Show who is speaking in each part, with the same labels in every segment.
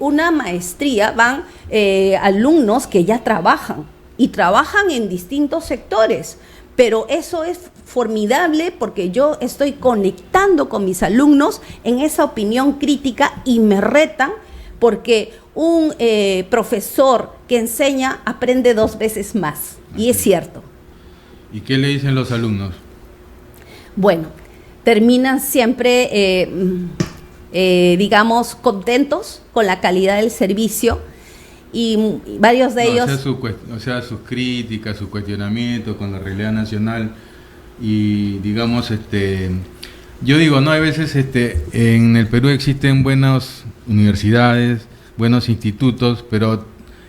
Speaker 1: una maestría van alumnos que ya trabajan y trabajan en distintos sectores, pero eso es formidable porque yo estoy conectando con mis alumnos en esa opinión crítica y me retan porque un profesor que enseña aprende 2 veces más, y es cierto.
Speaker 2: ¿Y qué le dicen los alumnos?
Speaker 1: Bueno, terminan siempre, digamos, contentos con la calidad del servicio y varios de ellos...
Speaker 2: O sea, sus críticas, su cuestionamiento con la realidad nacional y, digamos, yo digo, no, hay veces en el Perú existen buenas universidades, buenos institutos, pero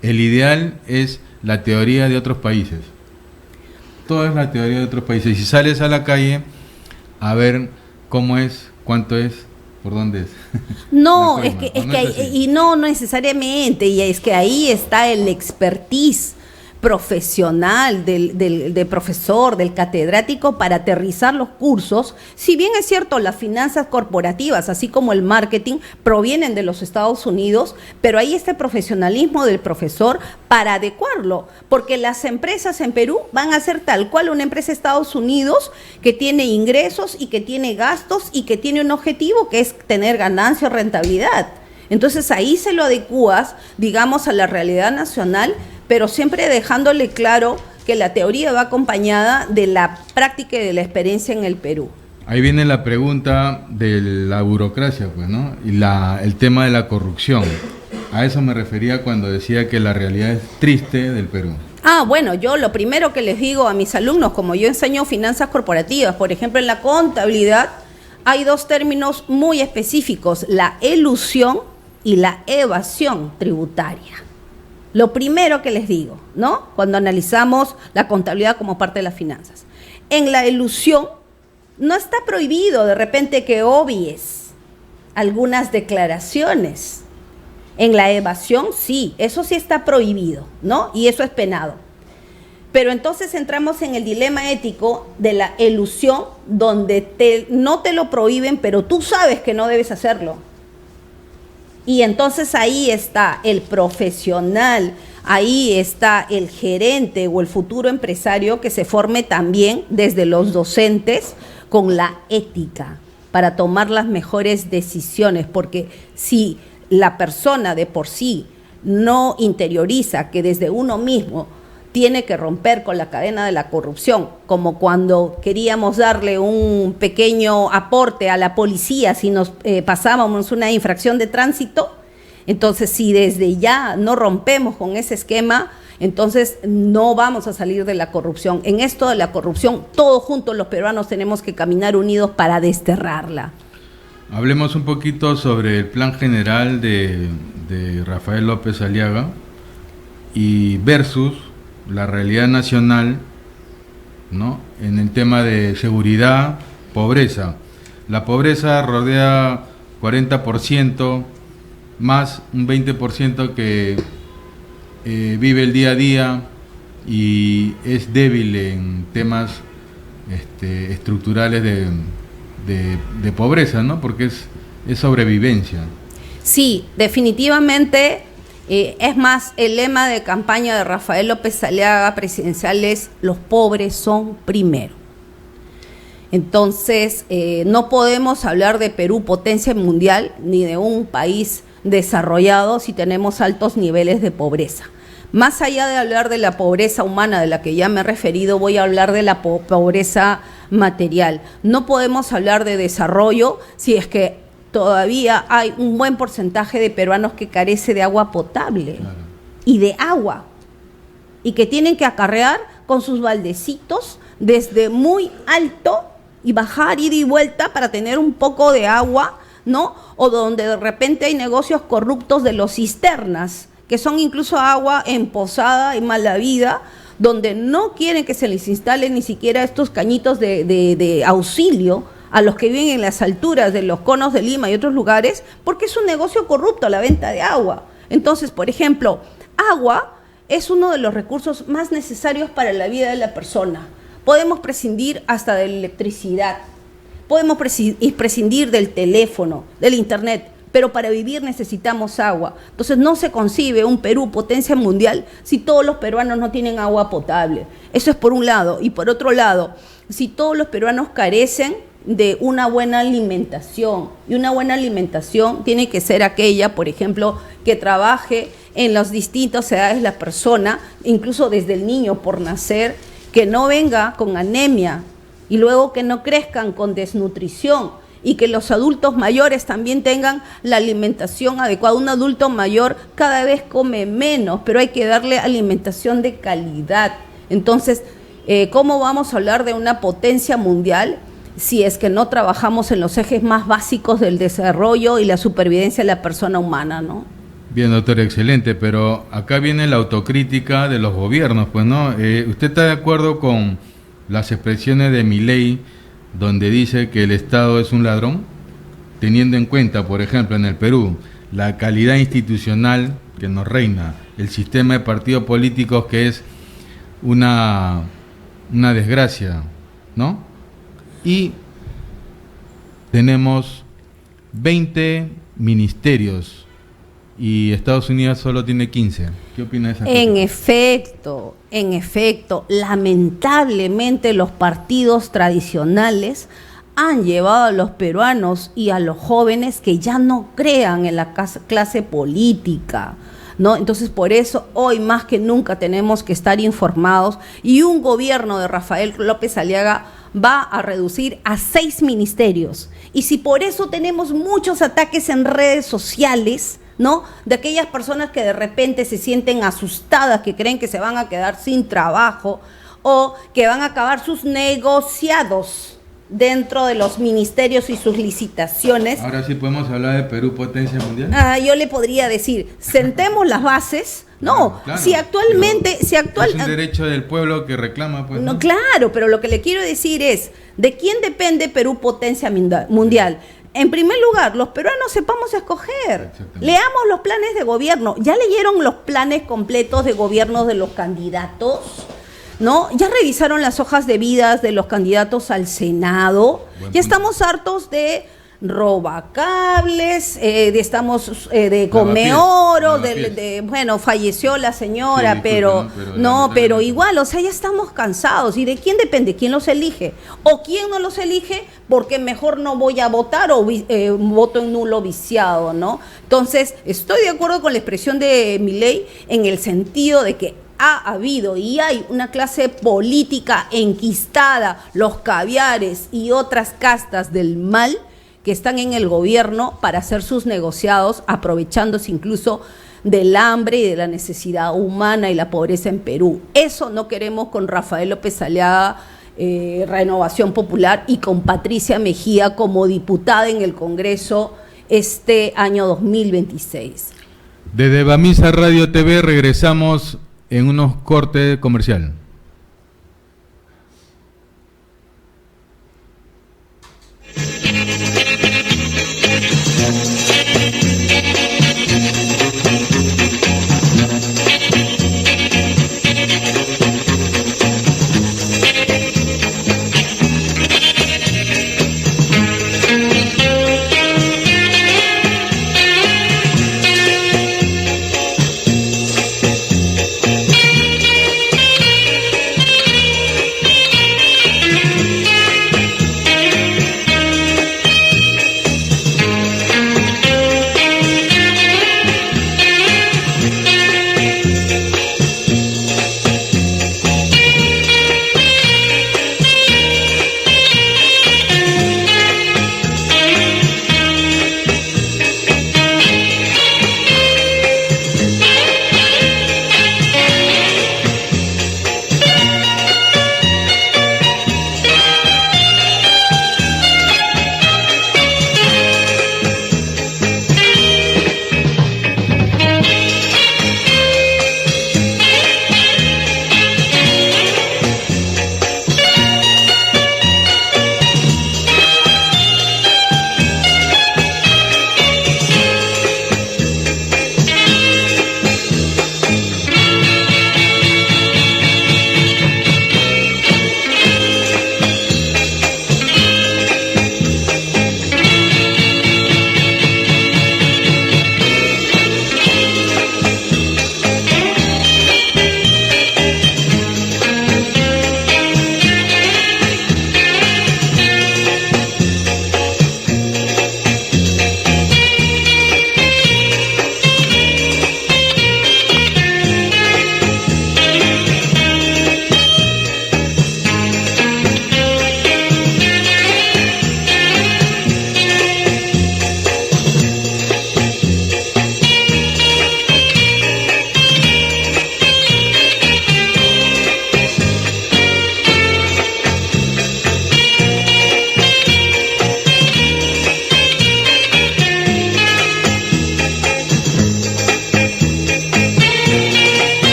Speaker 2: el ideal es la teoría de otros países. Todo es la teoría de otros países. Si sales a la calle a ver cómo es, cuánto es, por dónde es.
Speaker 1: No, y no necesariamente, y es que ahí está el expertise profesional del profesor, del catedrático para aterrizar los cursos. Si bien es cierto, las finanzas corporativas, así como el marketing, provienen de los Estados Unidos, pero ahí está el profesionalismo del profesor para adecuarlo, porque las empresas en Perú van a ser tal cual una empresa de Estados Unidos que tiene ingresos y que tiene gastos y que tiene un objetivo que es tener ganancia o rentabilidad. Entonces ahí se lo adecuas, digamos, a la realidad nacional, pero siempre dejándole claro que la teoría va acompañada de la práctica y de la experiencia en el Perú.
Speaker 2: Ahí viene la pregunta de la burocracia, pues, ¿no? Y el tema de la corrupción. A eso me refería cuando decía que la realidad es triste del Perú.
Speaker 1: Bueno, yo lo primero que les digo a mis alumnos, como yo enseño finanzas corporativas, por ejemplo, en la contabilidad, hay 2 términos muy específicos, la elusión y la evasión tributaria. Lo primero que les digo, ¿no? Cuando analizamos la contabilidad como parte de las finanzas. En la elusión no está prohibido de repente que obvies algunas declaraciones. En la evasión sí, eso sí está prohibido, ¿no? Y eso es penado. Pero entonces entramos en el dilema ético de la elusión, donde no te lo prohíben, pero tú sabes que no debes hacerlo. Y entonces ahí está el profesional, ahí está el gerente o el futuro empresario que se forme también desde los docentes con la ética para tomar las mejores decisiones, porque si la persona de por sí no interioriza que desde uno mismo tiene que romper con la cadena de la corrupción, como cuando queríamos darle un pequeño aporte a la policía si nos pasábamos una infracción de tránsito. Entonces, si desde ya no rompemos con ese esquema, entonces no vamos a salir de la corrupción. En esto de la corrupción, todos juntos los peruanos tenemos que caminar unidos para desterrarla.
Speaker 2: Hablemos un poquito sobre el plan general de Rafael López Aliaga y versus la realidad nacional, ¿no? En el tema de seguridad, pobreza. La pobreza rodea 40%, más un 20% que vive el día a día y es débil en temas estructurales de pobreza, ¿no? Porque es sobrevivencia.
Speaker 1: Sí, definitivamente. Es más, el lema de campaña de Rafael López Aliaga presidencial es: los pobres son primero. Entonces, no podemos hablar de Perú potencia mundial ni de un país desarrollado si tenemos altos niveles de pobreza. Más allá de hablar de la pobreza humana de la que ya me he referido, voy a hablar de la pobreza material. No podemos hablar de desarrollo si es que todavía hay un buen porcentaje de peruanos que carece de agua potable, claro, y de agua, y que tienen que acarrear con sus baldecitos desde muy alto y bajar, ida y vuelta para tener un poco de agua, ¿no? O donde de repente hay negocios corruptos de los cisternas, que son incluso agua emposada y mala vida, donde no quieren que se les instalen ni siquiera estos cañitos de auxilio a los que viven en las alturas de los conos de Lima y otros lugares, porque es un negocio corrupto la venta de agua. Entonces, por ejemplo, agua es uno de los recursos más necesarios para la vida de la persona. Podemos prescindir hasta de la electricidad, podemos prescindir del teléfono, del internet, pero para vivir necesitamos agua. Entonces no se concibe un Perú potencia mundial si todos los peruanos no tienen agua potable. Eso es por un lado. Y por otro lado, si todos los peruanos carecen de una buena alimentación, y una buena alimentación tiene que ser aquella, por ejemplo, que trabaje en las distintas edades de la persona, incluso desde el niño por nacer, que no venga con anemia y luego que no crezcan con desnutrición, y que los adultos mayores también tengan la alimentación adecuada. Un adulto mayor cada vez come menos, pero hay que darle alimentación de calidad. Entonces, ¿cómo vamos a hablar de una potencia mundial si es que no trabajamos en los ejes más básicos del desarrollo y la supervivencia de la persona humana, ¿no?
Speaker 2: Bien, doctor, excelente, pero acá viene la autocrítica de los gobiernos, pues, ¿no? ¿Usted está de acuerdo con las expresiones de Milei, donde dice que el Estado es un ladrón, teniendo en cuenta, por ejemplo, en el Perú, la calidad institucional que nos reina, el sistema de partidos políticos que es una desgracia, ¿no? Y tenemos 20 ministerios y Estados Unidos solo tiene 15. ¿Qué opina de esa cosa?
Speaker 1: En efecto, lamentablemente los partidos tradicionales han llevado a los peruanos y a los jóvenes que ya no crean en la clase política, ¿no? Entonces, por eso hoy más que nunca tenemos que estar informados, y un gobierno de Rafael López Aliaga va a reducir a 6 ministerios. Y si por eso tenemos muchos ataques en redes sociales, ¿no?, de aquellas personas que de repente se sienten asustadas, que creen que se van a quedar sin trabajo o que van a acabar sus negociados dentro de los ministerios y sus licitaciones.
Speaker 2: Ahora sí podemos hablar de Perú potencia mundial.
Speaker 1: Yo le podría decir, sentemos las bases. No,
Speaker 2: claro,
Speaker 1: si actualmente...
Speaker 2: es un derecho del pueblo que reclama, pues.
Speaker 1: No, claro, pero lo que le quiero decir es, ¿de quién depende Perú potencia mundial? En primer lugar, los peruanos sepamos escoger. Leamos los planes de gobierno. ¿Ya leyeron los planes completos de gobierno de los candidatos? ¿No? ¿Ya revisaron las hojas de vidas de los candidatos al Senado? Ya estamos hartos de robacables, de come oro, bueno, falleció la señora, sí, pero igual, o sea, ya estamos cansados. ¿Y de quién depende? ¿Quién los elige? ¿O quién no los elige? Porque mejor no voy a votar o voto en nulo viciado, ¿no? Entonces, estoy de acuerdo con la expresión de Milei en el sentido de que ha habido y hay una clase política enquistada, los caviares y otras castas del mal que están en el gobierno para hacer sus negociados, aprovechándose incluso del hambre y de la necesidad humana y la pobreza en Perú. Eso no queremos con Rafael López Aliaga, Renovación Popular, y con Patricia Mejía como diputada en el Congreso este año 2026.
Speaker 2: Desde Bamisa Radio TV regresamos en unos cortes comerciales.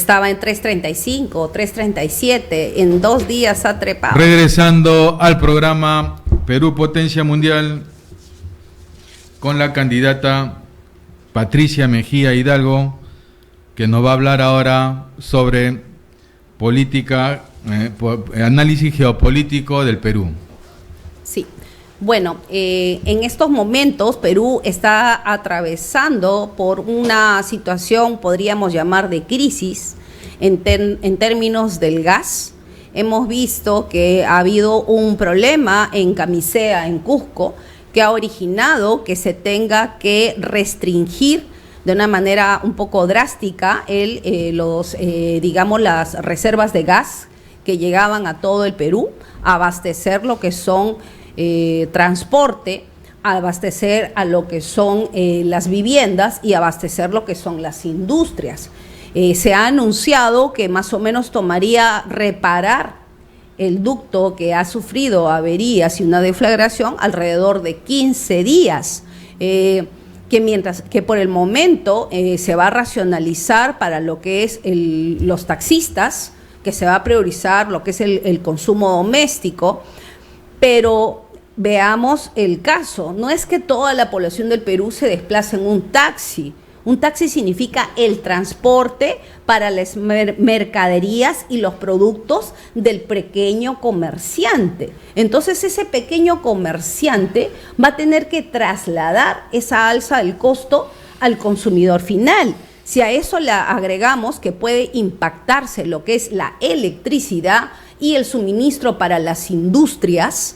Speaker 1: estaba en 3.35, 3.37, en 2 días ha trepado.
Speaker 2: Regresando al programa Perú Potencia Mundial con la candidata Patricia Mejía Hidalgo, que nos va a hablar ahora sobre política, análisis geopolítico del Perú.
Speaker 1: Sí, bueno, en estos momentos Perú está atravesando por una situación, podríamos llamar, de crisis en términos del gas. Hemos visto que ha habido un problema en Camisea, en Cusco, que ha originado que se tenga que restringir de una manera un poco drástica digamos, las reservas de gas que llegaban a todo el Perú, abastecer lo que son transporte, abastecer a lo que son las viviendas y abastecer lo que son las industrias. Se ha anunciado que más o menos tomaría reparar el ducto que ha sufrido averías y una deflagración alrededor de 15 días, mientras que por el momento se va a racionalizar para lo que es los taxistas, que se va a priorizar lo que es el consumo doméstico, pero veamos el caso, no es que toda la población del Perú se desplace en un taxi. Un taxi significa el transporte para las mercaderías y los productos del pequeño comerciante. Entonces ese pequeño comerciante va a tener que trasladar esa alza del costo al consumidor final. Si a eso le agregamos que puede impactarse lo que es la electricidad y el suministro para las industrias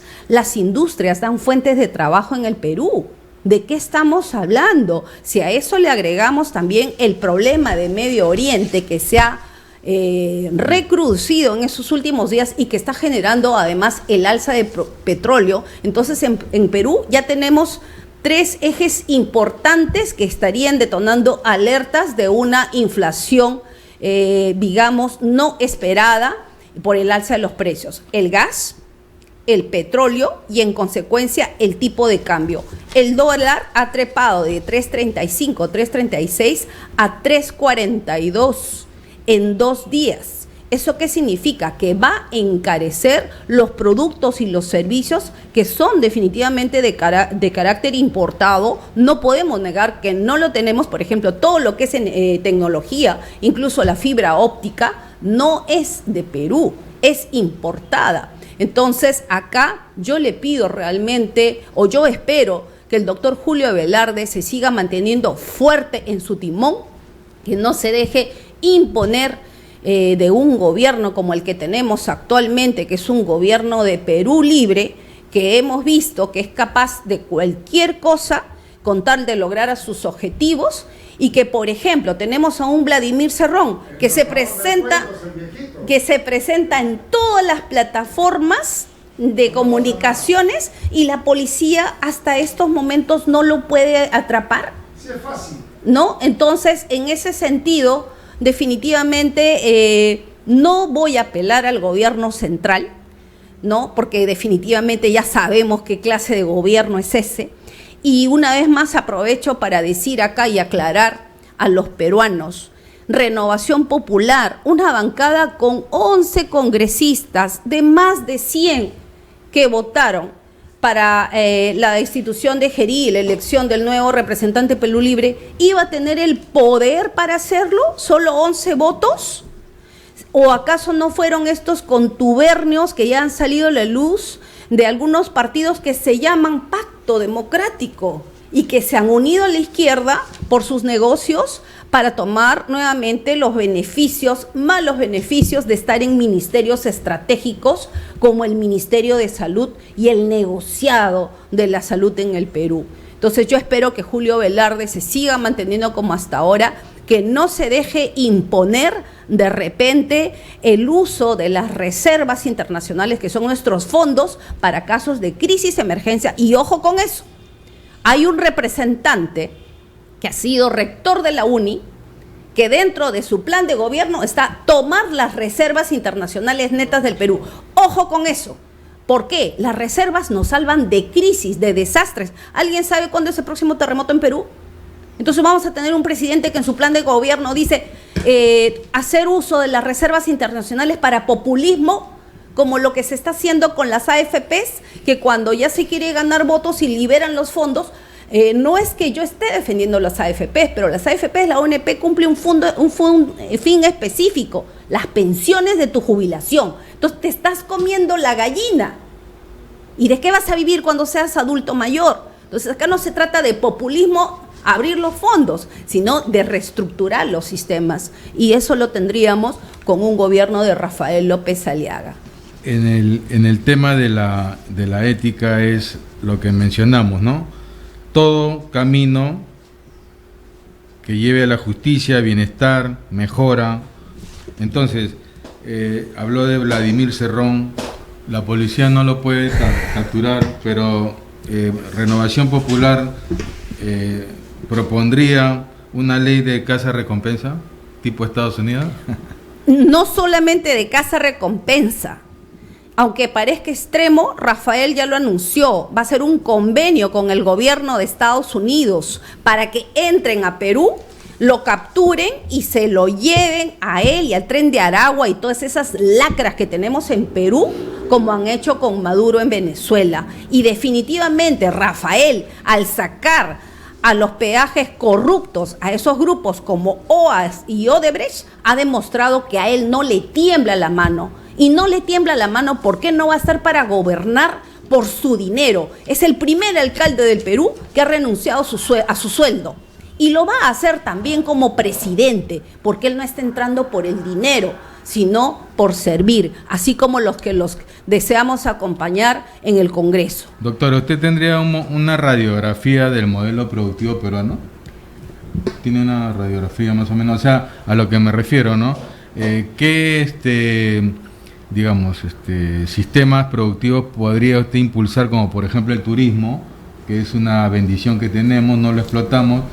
Speaker 1: dan fuentes de trabajo en el Perú. ¿De qué estamos hablando? Si a eso le agregamos también el problema de Medio Oriente que se ha recrudecido en esos últimos días y que está generando además el alza de petróleo, entonces en Perú ya tenemos 3 ejes importantes que estarían detonando alertas de una inflación, digamos, no esperada por el alza de los precios. El gas, el petróleo y en consecuencia el tipo de cambio. El dólar ha trepado de 3.35, 3.36 a 3.42 en 2 días. ¿Eso qué significa? Que va a encarecer los productos y los servicios que son definitivamente de carácter importado. No podemos negar que no lo tenemos. Por ejemplo, todo lo que es en tecnología, incluso la fibra óptica, no es de Perú, es importada. Entonces, acá yo le pido realmente, o yo espero que el doctor Julio Velarde se siga manteniendo fuerte en su timón, que no se deje imponer de un gobierno como el que tenemos actualmente, que es un gobierno de Perú libre, que hemos visto que es capaz de cualquier cosa con tal de lograr a sus objetivos, y que, por ejemplo, tenemos a un Vladimir Cerrón que se presenta en todas las plataformas de comunicaciones y la policía hasta estos momentos no lo puede atrapar.
Speaker 3: Sí, es fácil.
Speaker 1: ¿No? Entonces, en ese sentido, definitivamente no voy a apelar al gobierno central, ¿no? Porque definitivamente ya sabemos qué clase de gobierno es ese. Y una vez más aprovecho para decir acá y aclarar a los peruanos: Renovación Popular, una bancada con 11 congresistas de más de 100 que votaron para la destitución de Gerí, la elección del nuevo representante Perú Libre, ¿iba a tener el poder para hacerlo? ¿Solo 11 votos? ¿O acaso no fueron estos contubernios que ya han salido a la luz de algunos partidos que se llaman Pacto Democrático y que se han unido a la izquierda por sus negocios para tomar nuevamente los beneficios, malos beneficios de estar en ministerios estratégicos como el Ministerio de Salud y el negociado de la salud en el Perú? Entonces yo espero que Julio Velarde se siga manteniendo como hasta ahora, que no se deje imponer de repente el uso de las reservas internacionales, que son nuestros fondos para casos de crisis, emergencia. Y ojo con eso, hay un representante que ha sido rector de la UNI, que dentro de su plan de gobierno está tomar las reservas internacionales netas del Perú. Ojo con eso. ¿Por qué? Las reservas nos salvan de crisis, de desastres. ¿Alguien sabe cuándo es el próximo terremoto en Perú? Entonces vamos a tener un presidente que en su plan de gobierno dice: hacer uso de las reservas internacionales para populismo, como lo que se está haciendo con las AFPs, que cuando ya se quiere ganar votos y liberan los fondos, no es que yo esté defendiendo las AFPs, pero las AFPs, la ONP cumple un fin específico, las pensiones de tu jubilación. Entonces te estás comiendo la gallina. ¿Y de qué vas a vivir cuando seas adulto mayor? Entonces acá no se trata de populismo, abrir los fondos, sino de reestructurar los sistemas. Y eso lo tendríamos con un gobierno de Rafael López Aliaga.
Speaker 2: En el tema de la ética es lo que mencionamos, ¿no? Todo camino que lleve a la justicia, bienestar, mejora. Entonces, habló de Vladimir Cerrón, la policía no lo puede capturar, pero Renovación Popular propondría una ley de caza-recompensa, tipo Estados Unidos.
Speaker 1: No solamente de caza-recompensa. Aunque parezca extremo, Rafael ya lo anunció, va a ser un convenio con el gobierno de Estados Unidos para que entren a Perú, lo capturen y se lo lleven a él y al Tren de Aragua y todas esas lacras que tenemos en Perú, como han hecho con Maduro en Venezuela. Y definitivamente Rafael, al sacar a los peajes corruptos, a esos grupos como OAS y Odebrecht, ha demostrado que a él no le tiembla la mano. Y no le tiembla la mano porque no va a estar para gobernar por su dinero. Es el primer alcalde del Perú que ha renunciado a su sueldo. Y lo va a hacer también como presidente, porque él no está entrando por el dinero, sino por servir, así como los que los deseamos acompañar en el Congreso.
Speaker 2: Doctora, ¿usted tendría una radiografía del modelo productivo peruano? Tiene una radiografía más o menos, o sea, a lo que me refiero, ¿no? ¿Qué sistemas productivos podría usted impulsar, como por ejemplo el turismo, que es una bendición que tenemos, no lo explotamos,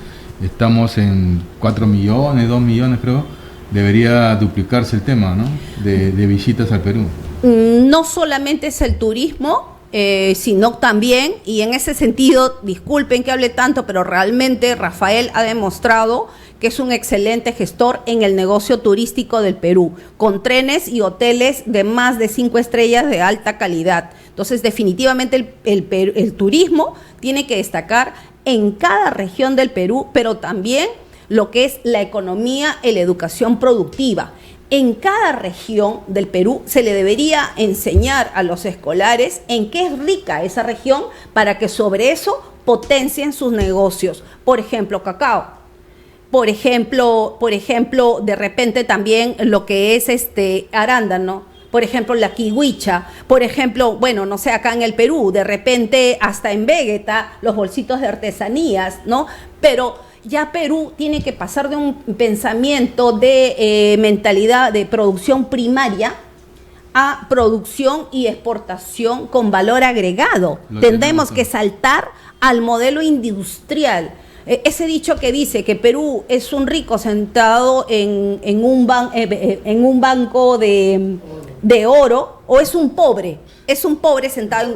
Speaker 2: estamos en 4 millones, 2 millones creo, debería duplicarse el tema, ¿no? de visitas al Perú?
Speaker 1: No solamente es el turismo, sino también, y en ese sentido, disculpen que hable tanto, pero realmente Rafael ha demostrado que es un excelente gestor en el negocio turístico del Perú, con trenes y hoteles de más de 5 estrellas de alta calidad. Entonces, definitivamente el turismo tiene que destacar en cada región del Perú, pero también lo que es la economía y la educación productiva. En cada región del Perú se le debería enseñar a los escolares en qué es rica esa región para que sobre eso potencien sus negocios. Por ejemplo, cacao. Por ejemplo, de repente también lo que es arándano, por ejemplo, la kiwicha, por ejemplo, bueno, no sé, acá en el Perú, de repente hasta en Vegeta, los bolsitos de artesanías, ¿no? Pero ya Perú tiene que pasar de un pensamiento de mentalidad de producción primaria a producción y exportación con valor agregado. Tendremos que saltar al modelo industrial. Ese dicho que dice que Perú es un rico sentado en un banco de oro, o es un pobre sentado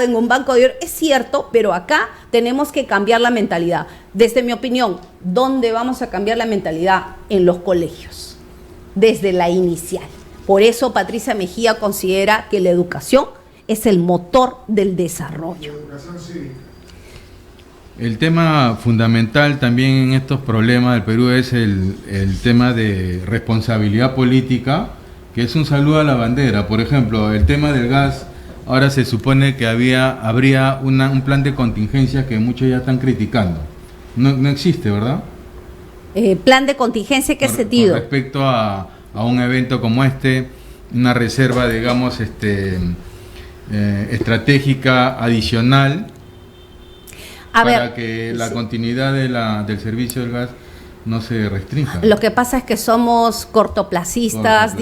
Speaker 1: en un banco de oro. Es cierto, pero acá tenemos que cambiar la mentalidad. Desde mi opinión, ¿dónde vamos a cambiar la mentalidad? En los colegios, desde la inicial. Por eso Patricia Mejía considera que la educación es el motor del desarrollo.
Speaker 2: El tema fundamental también en estos problemas del Perú es el tema de responsabilidad política, que es un saludo a la bandera. Por ejemplo, el tema del gas, ahora se supone que habría un plan de contingencia que muchos ya están criticando. No existe, ¿verdad?
Speaker 1: ¿Plan de contingencia qué sentido?
Speaker 2: Con respecto a un evento como una reserva, digamos, estratégica adicional, para que la continuidad del servicio del gas no se restrinja.
Speaker 1: Lo que pasa es que somos cortoplacistas,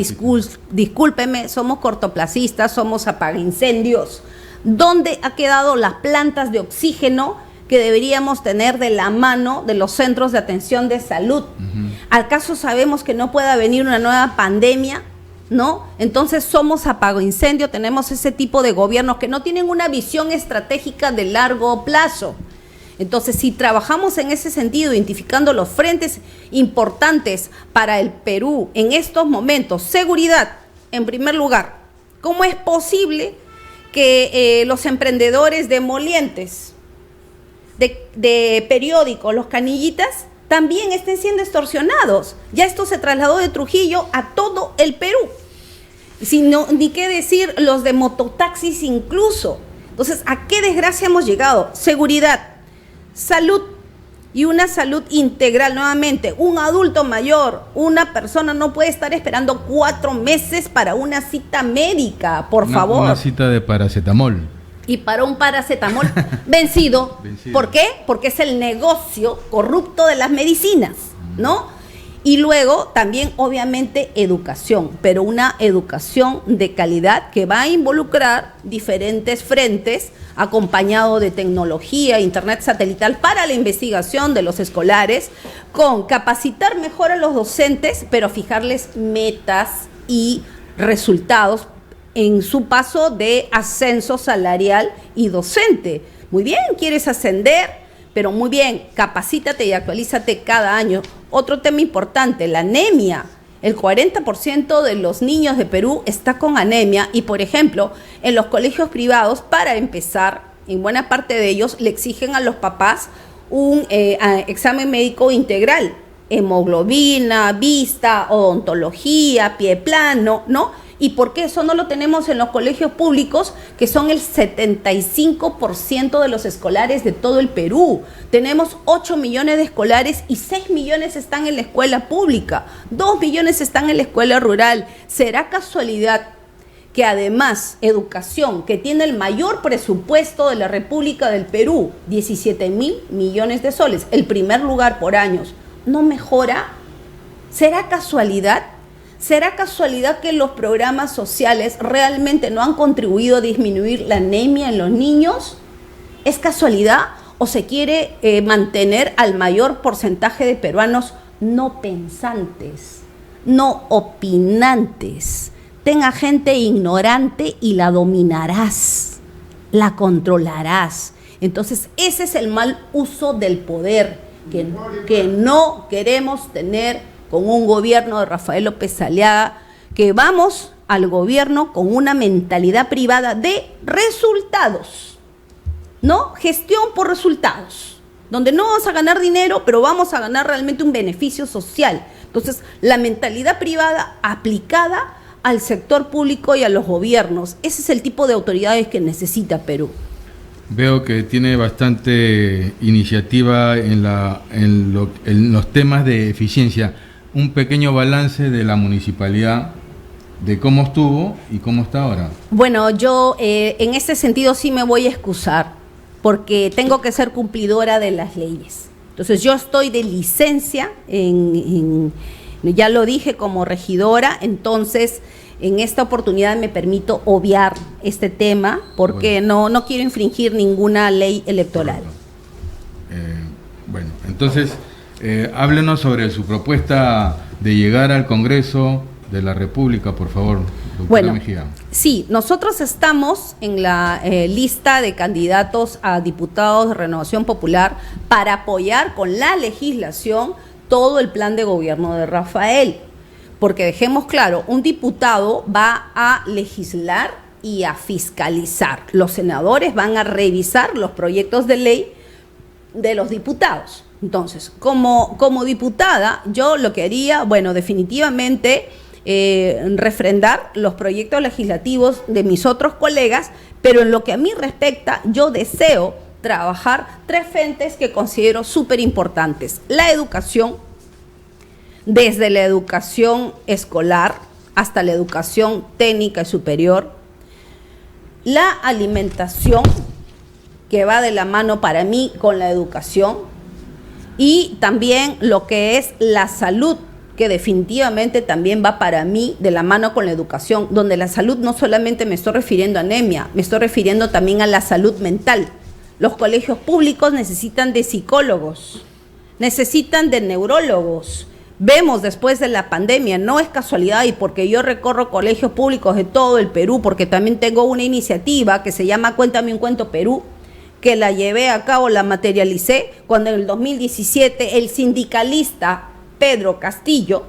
Speaker 1: discúlpeme, somos cortoplacistas, somos apagaincendios. ¿Dónde ha quedado las plantas de oxígeno que deberíamos tener de la mano de los centros de atención de salud? ¿Acaso sabemos que no pueda venir una nueva pandemia? ¿No? Entonces somos apagoincendio, tenemos ese tipo de gobiernos que no tienen una visión estratégica de largo plazo. Entonces, si trabajamos en ese sentido, identificando los frentes importantes para el Perú en estos momentos, seguridad, en primer lugar, ¿cómo es posible que los emprendedores demolientes de periódicos, los canillitas, también estén siendo extorsionados? Ya esto se trasladó de Trujillo a todo el Perú. Ni qué decir los de mototaxis incluso. Entonces, ¿a qué desgracia hemos llegado? Seguridad, salud y una salud integral. Nuevamente, un adulto mayor, una persona no puede estar esperando 4 meses para una cita médica, por favor.
Speaker 2: Una cita de paracetamol.
Speaker 1: Y para un paracetamol vencido. ¿Por qué? Porque es el negocio corrupto de las medicinas, ¿no? Y luego también, obviamente, educación, pero una educación de calidad que va a involucrar diferentes frentes, acompañado de tecnología, internet satelital para la investigación de los escolares, con capacitar mejor a los docentes, pero fijarles metas y resultados en su paso de ascenso salarial y docente. Muy bien, quieres ascender, pero muy bien, capacítate y actualízate cada año. Otro tema importante, la anemia. El 40% de los niños de Perú está con anemia y, por ejemplo, en los colegios privados, para empezar, en buena parte de ellos le exigen a los papás un examen médico integral, hemoglobina, vista, odontología, pie plano, ¿no? ¿Y por qué eso no lo tenemos en los colegios públicos, que son el 75% de los escolares de todo el Perú? Tenemos 8 millones de escolares y 6 millones están en la escuela pública, 2 millones están en la escuela rural. ¿Será casualidad que además educación, que tiene el mayor presupuesto de la República del Perú, 17.000 millones de soles, el primer lugar por años, no mejora? ¿Será casualidad? ¿Será casualidad que los programas sociales realmente no han contribuido a disminuir la anemia en los niños? ¿Es casualidad o se quiere mantener al mayor porcentaje de peruanos no pensantes, no opinantes? Tenga gente ignorante y la dominarás, la controlarás. Entonces, ese es el mal uso del poder que no queremos tener con un gobierno de Rafael López Aliaga, que vamos al gobierno con una mentalidad privada de resultados, ¿no? Gestión por resultados, donde no vamos a ganar dinero, pero vamos a ganar realmente un beneficio social. Entonces, la mentalidad privada aplicada al sector público y a los gobiernos, ese es el tipo de autoridades que necesita Perú.
Speaker 2: Veo que tiene bastante iniciativa en los temas de eficiencia. Un pequeño balance de la municipalidad, de cómo estuvo y cómo está ahora.
Speaker 1: Bueno, yo en ese sentido sí me voy a excusar, porque tengo que ser cumplidora de las leyes. Entonces yo estoy de licencia, ya lo dije, como regidora, entonces en esta oportunidad me permito obviar este tema, porque no quiero infringir ninguna ley electoral.
Speaker 2: Bueno, entonces... háblenos sobre su propuesta de llegar al Congreso de la República, por favor, doctora Mejía.
Speaker 1: Sí, nosotros estamos en la lista de candidatos a diputados de Renovación Popular para apoyar con la legislación todo el plan de gobierno de Rafael, porque dejemos claro, un diputado va a legislar y a fiscalizar. Los senadores van a revisar los proyectos de ley de los diputados. Entonces, como diputada, yo lo que haría, bueno, definitivamente refrendar los proyectos legislativos de mis otros colegas, pero en lo que a mí respecta, yo deseo trabajar 3 frentes que considero súper importantes. La educación, desde la educación escolar hasta la educación técnica y superior. La alimentación, que va de la mano para mí con la educación. Y también lo que es la salud, que definitivamente también va para mí de la mano con la educación, donde la salud no solamente me estoy refiriendo a anemia, me estoy refiriendo también a la salud mental. Los colegios públicos necesitan de psicólogos, necesitan de neurólogos. Vemos después de la pandemia, no es casualidad, y porque yo recorro colegios públicos de todo el Perú, porque también tengo una iniciativa que se llama Cuéntame un Cuento Perú, que la llevé a cabo, la materialicé, cuando en el 2017 el sindicalista Pedro Castillo,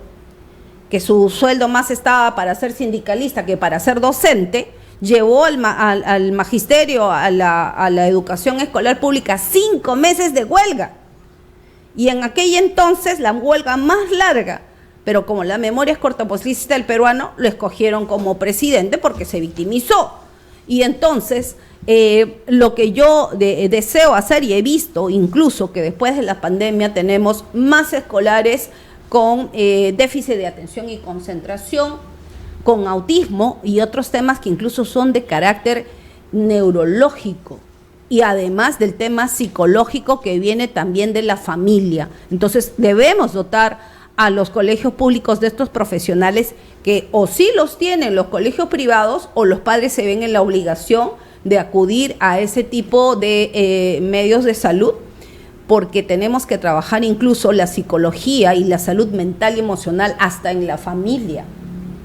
Speaker 1: que su sueldo más estaba para ser sindicalista que para ser docente, llevó al magisterio, a la educación escolar pública 5 meses de huelga. Y en aquel entonces la huelga más larga, pero como la memoria es corta, pues lícita del peruano, lo escogieron como presidente porque se victimizó. Y entonces, lo que yo deseo hacer, y he visto incluso que después de la pandemia tenemos más escolares con déficit de atención y concentración, con autismo y otros temas que incluso son de carácter neurológico, y además del tema psicológico que viene también de la familia. Entonces debemos dotar a los colegios públicos de estos profesionales que o sí los tienen los colegios privados, o los padres se ven en la obligación de acudir a ese tipo de medios de salud, porque tenemos que trabajar incluso la psicología y la salud mental y emocional hasta en la familia,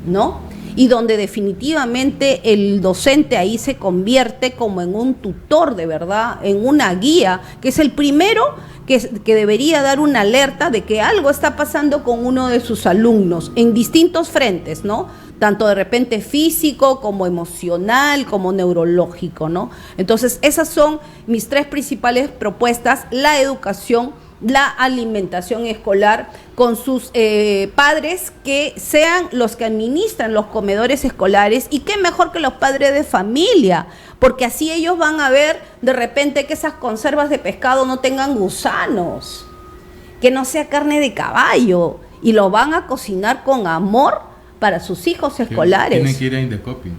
Speaker 1: ¿no? Y donde definitivamente el docente ahí se convierte como en un tutor de verdad, en una guía, que es el primero que debería dar una alerta de que algo está pasando con uno de sus alumnos en distintos frentes, ¿no? Tanto de repente físico, como emocional, como neurológico, ¿no? Entonces, esas son mis 3 principales propuestas: la educación, la alimentación escolar, con sus padres que sean los que administran los comedores escolares, y qué mejor que los padres de familia, porque así ellos van a ver de repente que esas conservas de pescado no tengan gusanos, que no sea carne de caballo, y lo van a cocinar con amor para sus hijos escolares.
Speaker 2: Tienen que ir a Indecopy.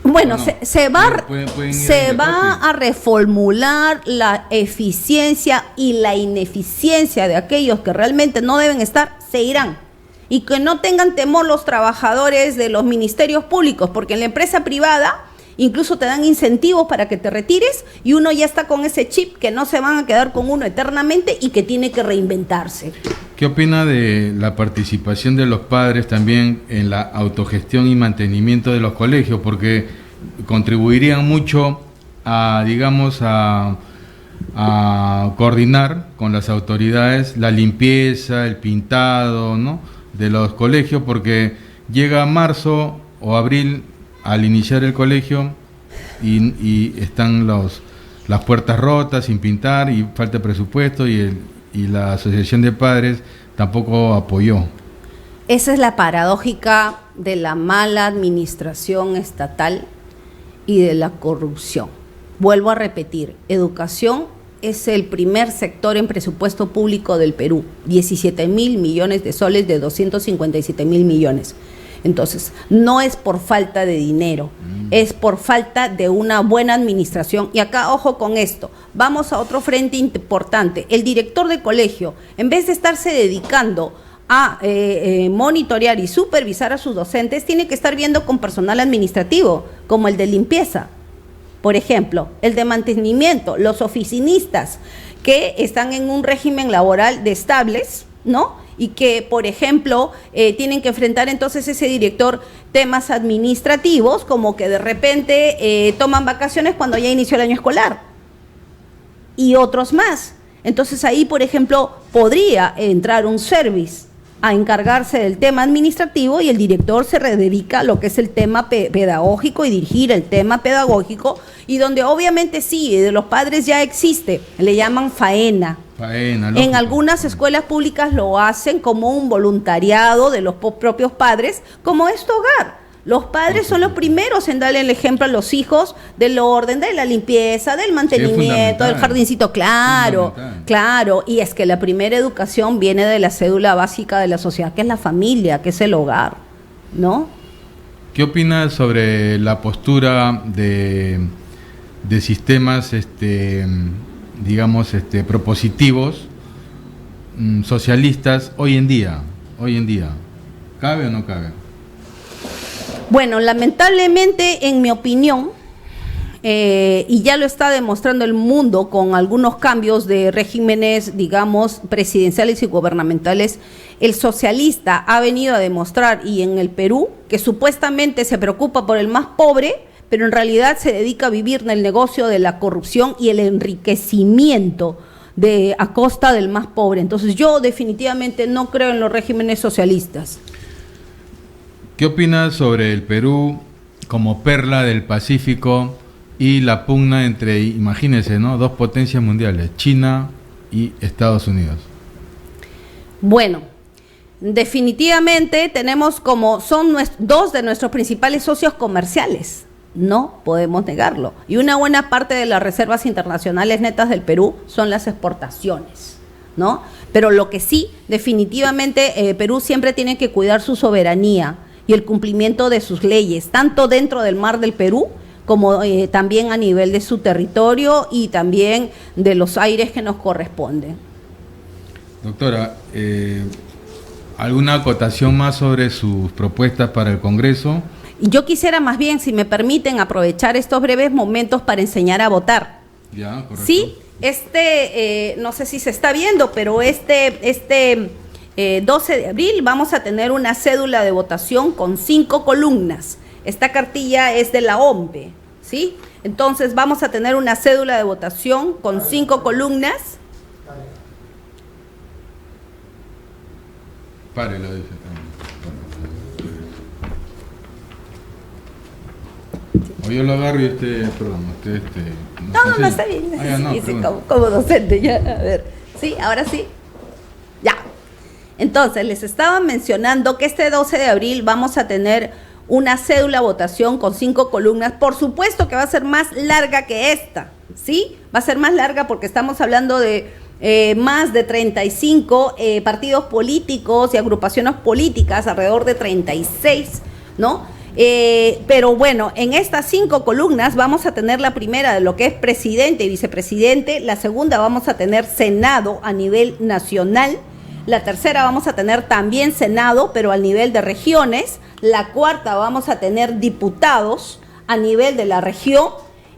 Speaker 1: Bueno,
Speaker 2: no,
Speaker 1: se va a reformular la eficiencia y la ineficiencia de aquellos que realmente no deben estar, se irán. Y que no tengan temor los trabajadores de los ministerios públicos, porque en la empresa privada incluso te dan incentivos para que te retires, y uno ya está con ese chip que no se van a quedar con uno eternamente y que tiene que reinventarse.
Speaker 2: ¿Qué opina de la participación de los padres también en la autogestión y mantenimiento de los colegios? Porque contribuirían mucho a, digamos, a coordinar con las autoridades la limpieza, el pintado, ¿no?, de los colegios, porque llega marzo o abril al iniciar el colegio y están las puertas rotas, sin pintar, y falta presupuesto, y la asociación de padres tampoco apoyó.
Speaker 1: Esa es la paradójica de la mala administración estatal y de la corrupción. Vuelvo a repetir, educación es el primer sector en presupuesto público del Perú, 17.000 millones de soles de 257.000 millones. Entonces, no es por falta de dinero, es por falta de una buena administración. Y acá, ojo con esto, vamos a otro frente importante. El director de colegio, en vez de estarse dedicando a monitorear y supervisar a sus docentes, tiene que estar viendo con personal administrativo, como el de limpieza, por ejemplo, el de mantenimiento, los oficinistas, que están en un régimen laboral de estables, ¿no?, y que, por ejemplo, tienen que enfrentar entonces ese director temas administrativos, como que de repente toman vacaciones cuando ya inició el año escolar, y otros más. Entonces ahí, por ejemplo, podría entrar un service a encargarse del tema administrativo, y el director se dedica a lo que es el tema pedagógico y dirigir el tema pedagógico, y donde obviamente sí, de los padres ya existe, le llaman faena. En algunas escuelas públicas lo hacen como un voluntariado de los propios padres, como es tu hogar. Los padres son los primeros en darle el ejemplo a los hijos del orden, de la limpieza, del mantenimiento, del jardincito. Claro, claro. Y es que la primera educación viene de la cédula básica de la sociedad, que es la familia, que es el hogar, ¿no?
Speaker 2: ¿Qué opinas sobre la postura de sistemas, digamos, propositivos, socialistas hoy en día? ¿Cabe o no cabe?
Speaker 1: Bueno, lamentablemente, en mi opinión, y ya lo está demostrando el mundo con algunos cambios de regímenes, digamos, presidenciales y gubernamentales, el socialista ha venido a demostrar, y en el Perú, que supuestamente se preocupa por el más pobre, pero en realidad se dedica a vivir en el negocio de la corrupción y el enriquecimiento a costa del más pobre. Entonces yo definitivamente no creo en los regímenes socialistas.
Speaker 2: ¿Qué opinas sobre el Perú como perla del Pacífico y la pugna entre, imagínense, ¿no?, dos potencias mundiales, China y Estados Unidos?
Speaker 1: Bueno, definitivamente tenemos son dos de nuestros principales socios comerciales, no podemos negarlo. Y una buena parte de las reservas internacionales netas del Perú son las exportaciones, ¿no? Pero lo que sí, definitivamente, Perú siempre tiene que cuidar su soberanía y el cumplimiento de sus leyes, tanto dentro del mar del Perú como también a nivel de su territorio y también de los aires que nos corresponden.
Speaker 2: Doctora, ¿alguna acotación más sobre sus propuestas para el Congreso?
Speaker 1: Yo quisiera más bien, si me permiten, aprovechar estos breves momentos para enseñar a votar.
Speaker 2: Ya, correcto.
Speaker 1: Sí, no sé si se está viendo, pero 12 de abril vamos a tener una cédula de votación con 5 columnas. Esta cartilla es de la OMPE, ¿sí? Entonces vamos a tener una cédula de votación con 5 columnas.
Speaker 2: Párela, dice. O yo lo agarro y
Speaker 1: No, está bien. Como docente, ya, a ver. ¿Sí? ¿Ahora sí? Ya. Entonces, les estaba mencionando que este 12 de abril vamos a tener una cédula votación con 5 columnas. Por supuesto que va a ser más larga que esta, ¿sí? Va a ser más larga porque estamos hablando de más de 35 partidos políticos y agrupaciones políticas, alrededor de 36, ¿no? Pero bueno, en estas 5 columnas vamos a tener la primera de lo que es presidente y vicepresidente, la segunda vamos a tener Senado a nivel nacional, la tercera vamos a tener también Senado, pero al nivel de regiones, la cuarta vamos a tener diputados a nivel de la región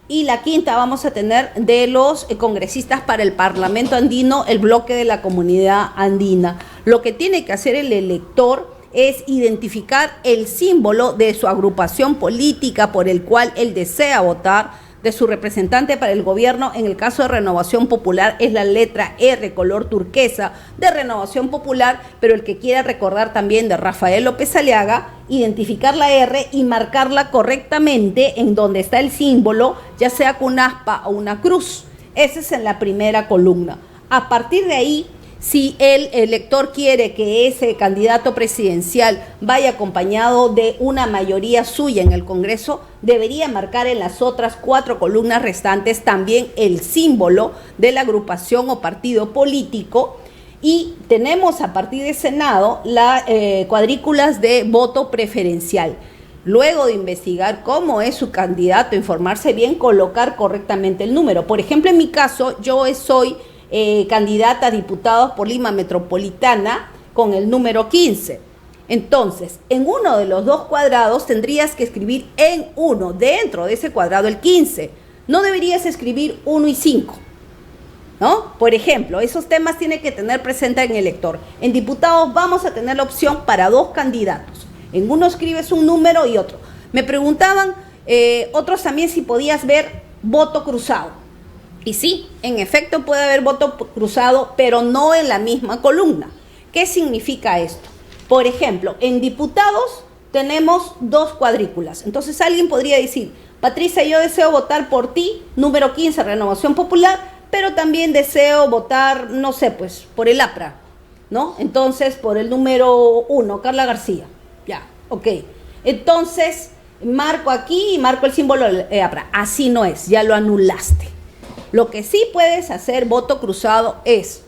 Speaker 1: y la quinta vamos a tener de los congresistas para el Parlamento andino, el bloque de la comunidad andina. Lo que tiene que hacer el elector es identificar el símbolo de su agrupación política por el cual él desea votar, de su representante para el gobierno. En el caso de Renovación Popular es la letra R, color turquesa, de Renovación Popular, pero el que quiera recordar también de Rafael López Aliaga, identificar la R y marcarla correctamente en donde está el símbolo, ya sea con una aspa o una cruz. Ese es en la primera columna. A partir de ahí, si el elector quiere que ese candidato presidencial vaya acompañado de una mayoría suya en el Congreso, debería marcar en las otras 4 columnas restantes también el símbolo de la agrupación o partido político. Y tenemos a partir de Senado las cuadrículas de voto preferencial. Luego de investigar cómo es su candidato, informarse bien, colocar correctamente el número. Por ejemplo, en mi caso, yo soy candidata a diputados por Lima Metropolitana con el número 15. Entonces, en uno de los 2 cuadrados tendrías que escribir en uno, dentro de ese cuadrado, el 15. No deberías escribir 1 y 5, ¿no? Por ejemplo, esos temas tiene que tener presente en el elector. En diputados vamos a tener la opción para 2 candidatos. En uno escribes un número y otro. Me preguntaban otros también si podías ver voto cruzado. Y sí, en efecto puede haber voto cruzado, pero no en la misma columna. ¿Qué significa esto? Por ejemplo, en diputados tenemos 2 cuadrículas. Entonces alguien podría decir, Patricia, yo deseo votar por ti, número 15, Renovación Popular, pero también deseo votar, no sé, pues, por el APRA, ¿no? Entonces, por el número 1, Carla García. Ya, ok. Entonces, marco aquí y marco el símbolo de APRA. Así no es, ya lo anulaste. Lo que sí puedes hacer voto cruzado es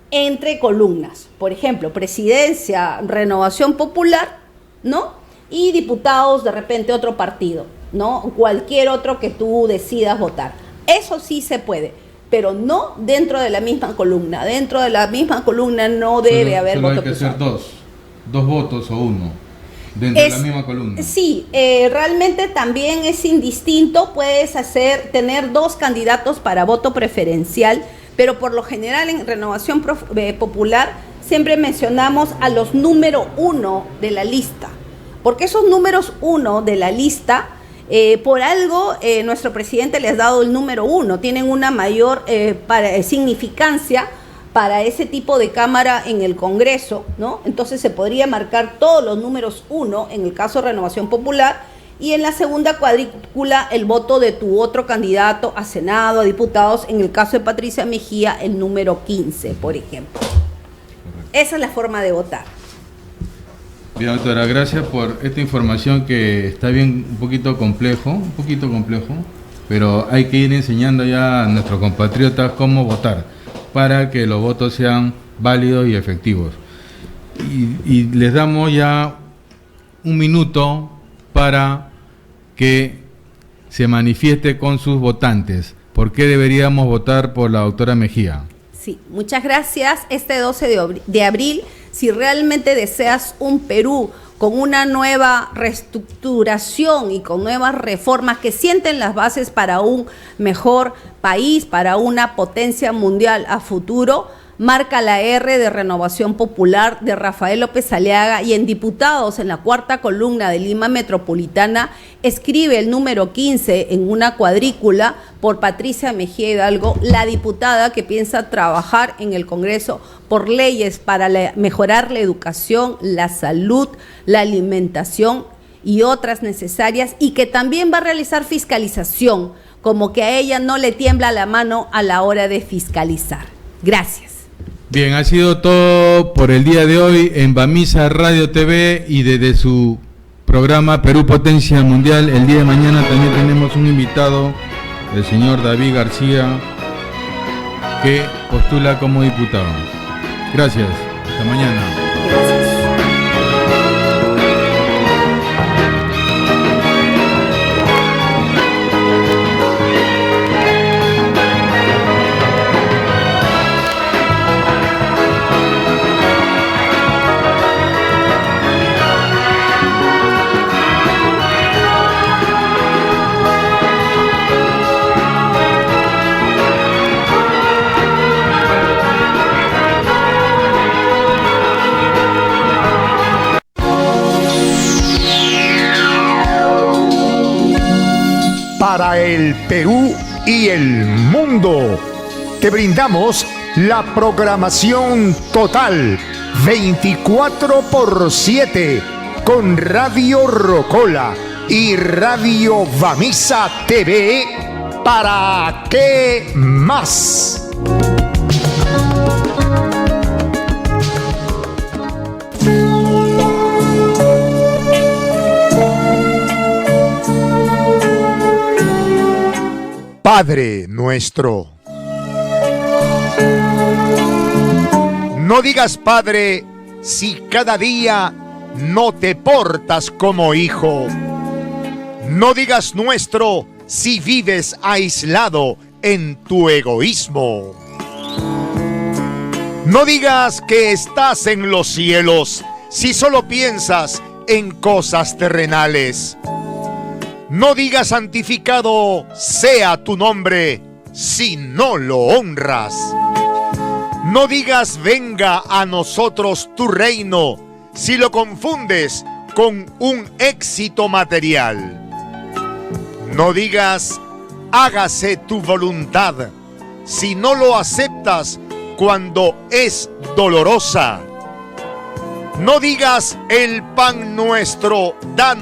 Speaker 1: entre columnas. Por ejemplo, presidencia, Renovación Popular, ¿no? Y diputados, de repente, otro partido, ¿no? Cualquier otro que tú decidas votar. Eso sí se puede, pero no dentro de la misma columna. Dentro de la misma columna no debe haber voto cruzado.
Speaker 2: Hay que hacer dos votos o uno. Dentro de la misma columna.
Speaker 1: Sí, realmente también es indistinto, puedes tener 2 candidatos para voto preferencial, pero por lo general en Renovación Popular siempre mencionamos a los número 1 de la lista, porque esos números 1 de la lista Por algo, nuestro presidente les ha dado el número 1, tienen una mayor significancia para ese tipo de cámara en el Congreso, ¿no? Entonces se podría marcar todos los números 1 en el caso de Renovación Popular, y en la segunda cuadrícula el voto de tu otro candidato a Senado, a diputados, en el caso de Patricia Mejía, el número 15, por ejemplo. Esa es la forma de votar.
Speaker 2: Bien, doctora, gracias por esta información que está bien un poquito complejo, pero hay que ir enseñando ya a nuestros compatriotas cómo votar para que los votos sean válidos y efectivos. Y les damos ya un minuto para que se manifieste con sus votantes. ¿Por qué deberíamos votar por la doctora Mejía?
Speaker 1: Sí, muchas gracias. Este 12 de abril, si realmente deseas un Perú con una nueva reestructuración y con nuevas reformas que sienten las bases para un mejor país, para una potencia mundial a futuro, marca la R de Renovación Popular de Rafael López Aliaga, y en diputados, en la cuarta columna de Lima Metropolitana, escribe el número 15 en una cuadrícula por Patricia Mejía Hidalgo, la diputada que piensa trabajar en el Congreso por leyes para mejorar la educación, la salud, la alimentación y otras necesarias, y que también va a realizar fiscalización, como que a ella no le tiembla la mano a la hora de fiscalizar. Gracias.
Speaker 2: Bien, ha sido todo por el día de hoy en Bamisa Radio TV y desde su programa Perú Potencia Mundial. El día de mañana también tenemos un invitado, el señor David García, que postula como diputado. Gracias, hasta mañana.
Speaker 1: Gracias.
Speaker 3: Para el Perú y el mundo, te brindamos la programación total 24/7 con Radio Rocola y Radio Bamisa TV. ¿Para qué más? Padre nuestro. No digas Padre si cada día no te portas como hijo. No digas nuestro si vives aislado en tu egoísmo. No digas que estás en los cielos si solo piensas en cosas terrenales. No digas santificado sea tu nombre si no lo honras. No digas venga a nosotros tu reino si lo confundes con un éxito material. No digas hágase tu voluntad si no lo aceptas cuando es dolorosa. No digas el pan nuestro, danos